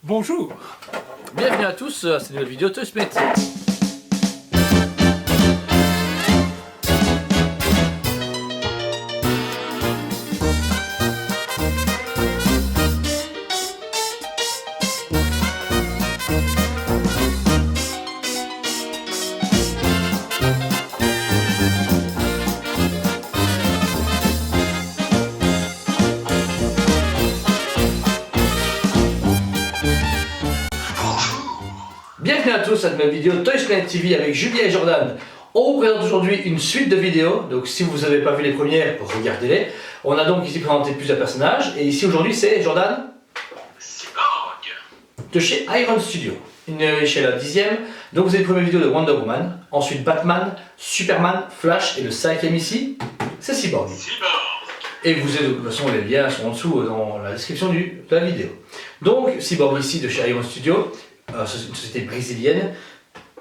Bonjour. Bienvenue à tous à cette nouvelle vidéo TouchMate. Bienvenue à tous à cette nouvelle vidéo TouchMate TV avec Julien et Jordan. On vous présente aujourd'hui une suite de vidéos, donc si vous n'avez pas vu les premières, regardez-les. On a donc ici présenté plusieurs personnages, et ici aujourd'hui c'est Jordan Cyborg de chez Iron Studio. Chez la 10e, donc vous avez les premières vidéos de Wonder Woman, ensuite Batman, Superman, Flash, et le 5e ici, c'est Cyborg. Et vous avez de toute façon les liens sont en dessous dans la description de la vidéo. Donc Cyborg ici de chez Iron Studio, c'est une société brésilienne.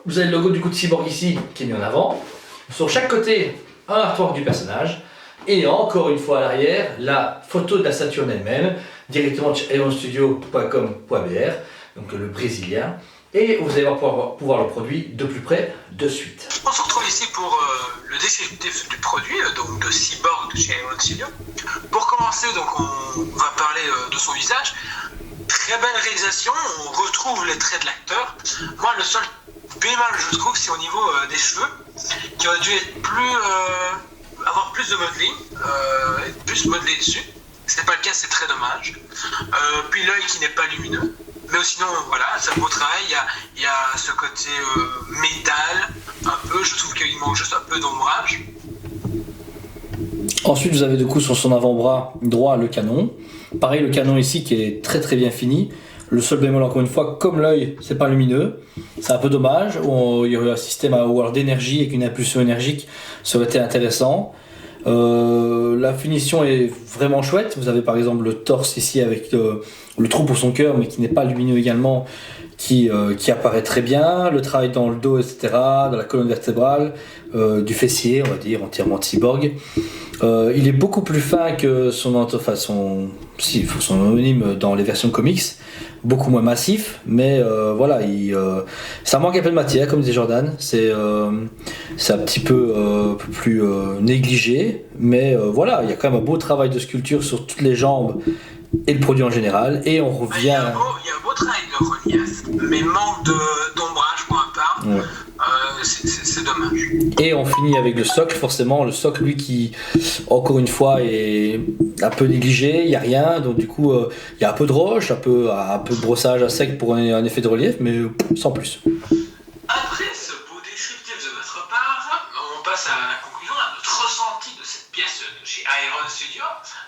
Vous avez le logo du coup de Cyborg ici qui est mis en avant. Sur chaque côté, un artwork du personnage. Et encore une fois à l'arrière, la photo de la Saturne elle-même, directement de chez ironstudio.com.br, donc le brésilien. Et vous allez pouvoir le produit de plus près de suite. On se retrouve ici pour le descriptif du produit, donc de Cyborg de chez Iron Studio. Pour commencer, donc on va parler de son visage. Très belle réalisation, on retrouve les traits de l'acteur. Moi, le seul bémol, je trouve, c'est au niveau des cheveux, qui aurait dû être avoir plus de modeling, être plus modelé dessus. Ce n'est pas le cas, c'est très dommage. Puis l'œil qui n'est pas lumineux. Mais sinon, voilà, c'est un beau travail. Il y a ce côté métal, un peu. Je trouve qu'il manque juste un peu d'ombrage. Ensuite, vous avez du coup sur son avant-bras droit le canon. Pareil, le canon ici qui est très très bien fini. Le seul bémol, encore une fois, comme l'œil, c'est pas lumineux. C'est un peu dommage. Il y aurait un système à avoir d'énergie et qu'une impulsion énergique, ça aurait été intéressant. La finition est vraiment chouette. Vous avez par exemple le torse ici avec le trou pour son cœur, mais qui n'est pas lumineux également, qui apparaît très bien. Le travail dans le dos, etc., dans la colonne vertébrale, du fessier, on va dire, entièrement cyborg. Il est beaucoup plus fin que son homonyme dans les versions comics, beaucoup moins massif, mais voilà, ça manque un peu de matière, comme disait Jordan. C'est un petit peu plus négligé, mais voilà, il y a quand même un beau travail de sculpture sur toutes les jambes et le produit en général, et on revient... Il y a un beau travail de relief, mais manque d'ombrage pour ma part. Ouais. C'est dommage. Et on finit avec le socle, forcément, le socle lui qui, encore une fois, est un peu négligé, il n'y a rien, donc du coup il y a un peu de roche, un peu de brossage à sec pour un effet de relief, mais sans plus. Après ce beau descriptif de votre part, on passe à la conclusion, à notre ressenti de cette pièce de chez Iron Studio.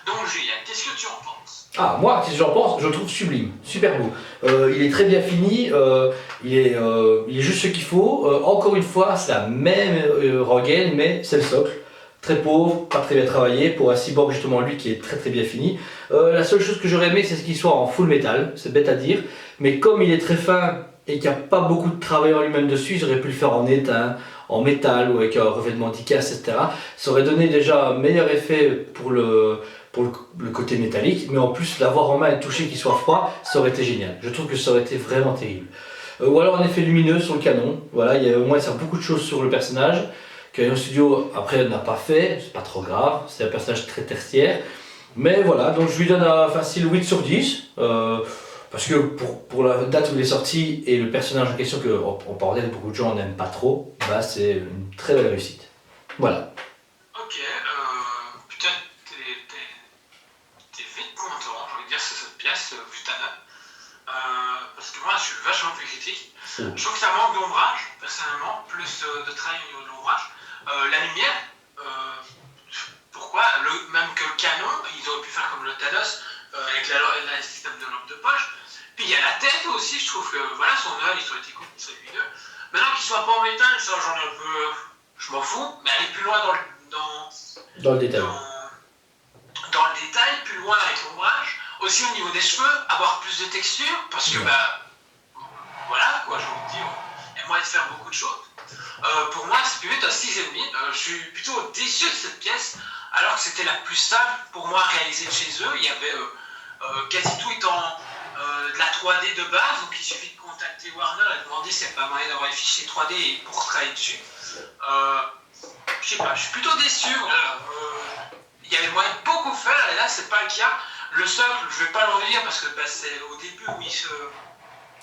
Donc Julien, qu'est-ce que tu en penses? Ah, moi, qu'est-ce que j'en pense? Je le trouve sublime, super beau. Il est très bien fini, il est juste ce qu'il faut. Encore une fois, c'est la même rengaine, mais c'est le socle. Très pauvre, pas très bien travaillé, pour un cyborg justement lui qui est très très bien fini. La seule chose que j'aurais aimé, c'est qu'il soit en full métal, c'est bête à dire, mais comme il est très fin et qu'il n'y a pas beaucoup de travail en lui-même dessus, j'aurais pu le faire en étain, en métal ou avec un revêtement anti-casse, etc. Ça aurait donné déjà un meilleur effet pour le côté métallique, mais en plus l'avoir en main et toucher qu'il soit froid, ça aurait été génial. Je trouve que ça aurait été vraiment terrible. Ou alors un effet lumineux sur le canon, voilà, il y a au moins beaucoup de choses sur le personnage que Iron Studio après n'a pas fait, c'est pas trop grave, c'est un personnage très tertiaire. Mais voilà, donc je lui donne un facile 8 sur 10, parce que pour la date où il est sorti et le personnage en question, que on peut en dire que beaucoup de gens n'aiment pas trop, bah c'est une très belle réussite. Voilà. Ok, putain, t'es vite content, j'ai envie de dire, c'est cette pièce, putain. Parce que moi je suis vachement plus critique. Je trouve que ça manque d'ombrage, personnellement, plus de travail au niveau de l'ombrage. La lumière, pourquoi même que le canon, ils auraient pu faire comme le Thanos, avec le système de lampe de poche. Puis il y a la tête aussi, je trouve que voilà, son œil, il serait été cool, il serait lumineux. Maintenant qu'il soit pas en métal, ça j'en ai un peu. Je m'en fous, mais aller plus loin dans le détail. Dans le détail, plus loin avec l'ombrage. Aussi au niveau des cheveux, avoir plus de texture, parce que voilà, quoi, j'ai envie de dire, il y a moyen de faire beaucoup de choses. Pour moi, c'est plus vite un 6,5. Je suis plutôt déçu de cette pièce, alors que c'était la plus simple pour moi réalisée de chez eux. Il y avait quasi tout est de la 3D de base, donc il suffit de contacter Warner et de demander s'il n'y a pas moyen d'avoir les fichiers 3D pour travailler dessus. Je sais pas, je suis plutôt déçu. Il y avait moyen de beaucoup faire et là c'est pas le cas. Le socle, je vais pas le revenir parce que c'est au début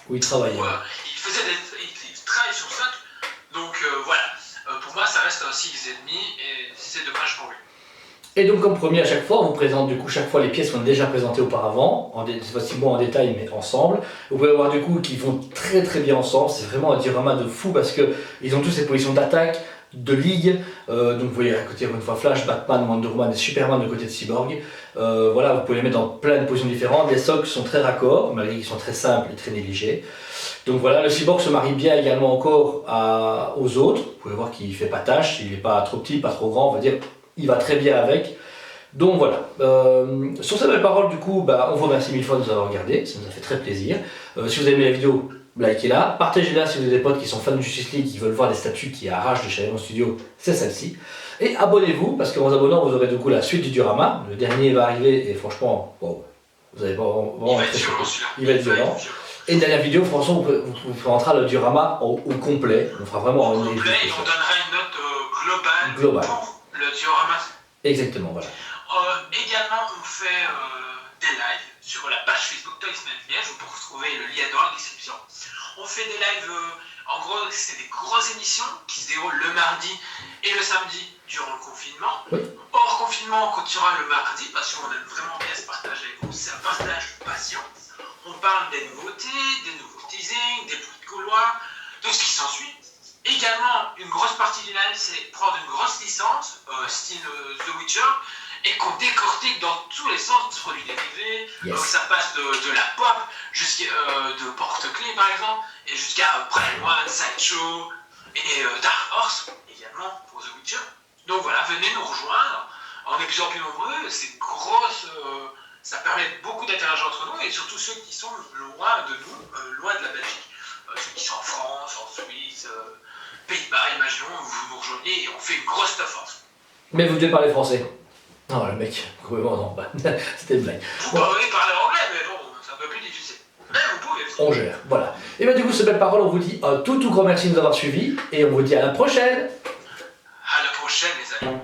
où il travaille. Il travaille sur le socle. Donc voilà, pour moi ça reste un 6,5 et c'est dommage pour lui. Et donc comme premier à chaque fois, on vous présente du coup chaque fois les pièces qu'on a déjà présentées auparavant, cette fois-ci moins en détail mais ensemble. Vous pouvez voir du coup qu'ils vont très très bien ensemble, c'est vraiment un diorama de fou parce qu'ils ont tous ces positions d'attaque, de ligue, donc vous voyez à côté encore une fois Flash, Batman, Wonder Woman et Superman de côté de Cyborg. Voilà, vous pouvez les mettre dans plein de positions différentes, les socles sont très raccords malgré qu'ils sont très simples et très négligés. Donc voilà, le Cyborg se marie bien également encore aux autres, vous pouvez voir qu'il ne fait pas tâche, il n'est pas trop petit, pas trop grand, on va dire. Il va très bien avec. Donc voilà. Sur ces belles paroles, du coup, on vous remercie mille fois de nous avoir regardé. Ça nous a fait très plaisir. Si vous avez aimé la vidéo, likez-la. Partagez-la si vous avez des potes qui sont fans de Justice League, qui veulent voir des statues qui arrachent de chez Iron Studio. C'est celle-ci. Et abonnez-vous, parce qu'en vous abonnant, vous aurez du coup la suite du diorama. Le dernier va arriver et franchement, bon, vous allez vraiment il va être violent. Et une dernière vidéo, franchement, vous présentera le diorama au complet. On fera vraiment au complet et on donnera une note globale. Le diorama. Exactement, voilà. Également, on fait des lives sur la page Facebook Toys Liège. Vous pouvez retrouver le lien dans la description. On fait des lives, en gros, c'est des grosses émissions qui se déroulent le mardi et le samedi durant le confinement. Oui. Hors confinement, on continuera le mardi parce qu'on aime vraiment bien se partager avec vous. C'est un partage de passion. On parle des nouveautés, des nouveaux teasings, des bruits de couloir, tout ce qui s'ensuit. Également, une grosse partie du live, c'est prendre une grosse licence, style The Witcher, et qu'on décortique dans tous les sens de produits dérivés. Yes. Donc ça passe de la pop, jusqu'à de porte-clés par exemple, et jusqu'à Prime One, Sideshow, et Dark Horse également pour The Witcher. Donc voilà, venez nous rejoindre. On est de plus en plus nombreux, c'est grosse, ça permet beaucoup d'interagir entre nous, et surtout ceux qui sont loin de nous, loin de la Belgique. Ceux qui sont en France, en Suisse, Pays-Bas, imaginons, vous nous rejoignez et on fait une grosse stuff. Mais vous devez parler français. Non, le mec, complètement non, c'était une blague. Vous pouvez parler anglais, mais bon, c'est un peu plus difficile. Mais vous pouvez. On gère, voilà. Et bien du coup, ces belles paroles, on vous dit un tout grand merci de nous avoir suivis et on vous dit à la prochaine. À la prochaine, les amis.